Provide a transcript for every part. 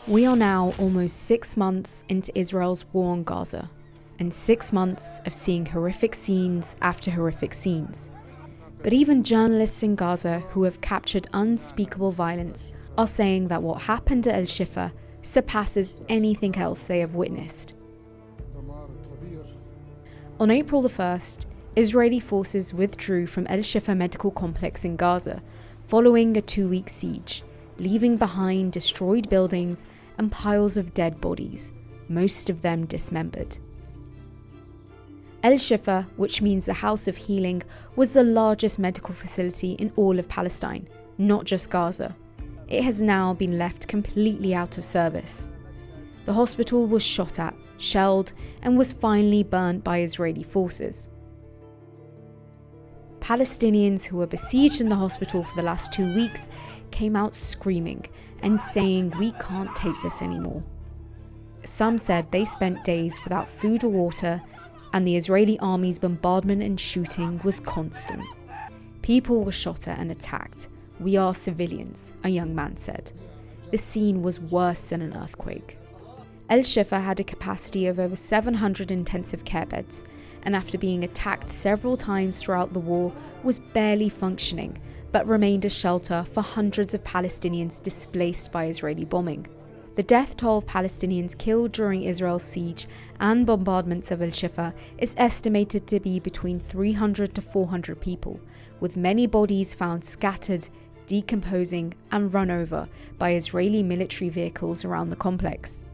We are now almost 6 months into Israel's war on Gaza, and 6 months of seeing horrific scenes after horrific scenes. But even journalists in Gaza who have captured unspeakable violence are saying that what happened at al-Shifa surpasses anything else they have witnessed. On April the 1st, Israeli forces withdrew from al-Shifa medical complex in Gaza following a 2-week siege, leaving behind destroyed buildings and piles of dead bodies, most of them dismembered. Al-Shifa, which means the House of Healing, was the largest medical facility in all of Palestine, not just Gaza. It has now been left completely out of service. The hospital was shot at, shelled, and was finally burnt by Israeli forces. Palestinians who were besieged in the hospital for the last 2 weeks came out screaming and saying, "We can't take this anymore." Some said they spent days without food or water, and the Israeli army's bombardment and shooting was constant. People were shot at and attacked. "We are civilians," a young man said. The scene was worse than an earthquake. Al-Shifa had a capacity of over 700 intensive care beds, and after being attacked several times throughout the war, was barely functioning, but remained a shelter for hundreds of Palestinians displaced by Israeli bombing. The death toll of Palestinians killed during Israel's siege and bombardments of al-Shifa is estimated to be between 300 to 400 people, with many bodies found scattered, decomposing, and run over by Israeli military vehicles around the complex.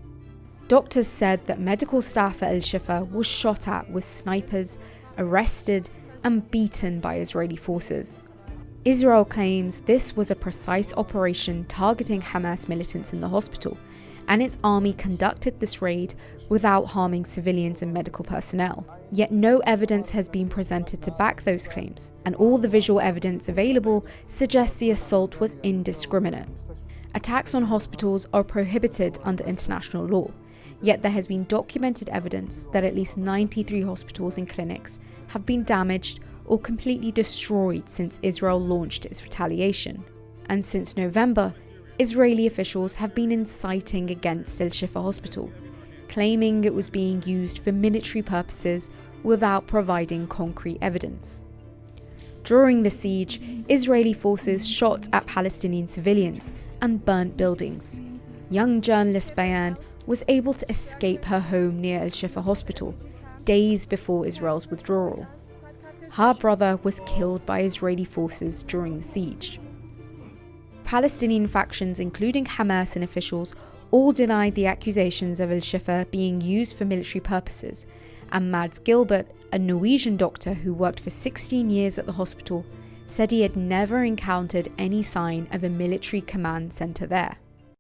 Doctors said that medical staff at al-Shifa was shot at with snipers, arrested, and beaten by Israeli forces. Israel claims this was a precise operation targeting Hamas militants in the hospital, and its army conducted this raid without harming civilians and medical personnel. Yet no evidence has been presented to back those claims, and all the visual evidence available suggests the assault was indiscriminate. Attacks on hospitals are prohibited under international law, yet there has been documented evidence that at least 93 hospitals and clinics have been damaged or completely destroyed since Israel launched its retaliation. And since November, Israeli officials have been inciting against al-Shifa hospital, claiming it was being used for military purposes without providing concrete evidence. During the siege, Israeli forces shot at Palestinian civilians and burnt buildings. Young journalist Bayan was able to escape her home near al-Shifa hospital days before Israel's withdrawal. Her brother was killed by Israeli forces during the siege. Palestinian factions, including Hamas and officials, all denied the accusations of al-Shifa being used for military purposes, and Mads Gilbert, a Norwegian doctor who worked for 16 years at the hospital, said he had never encountered any sign of a military command centre there.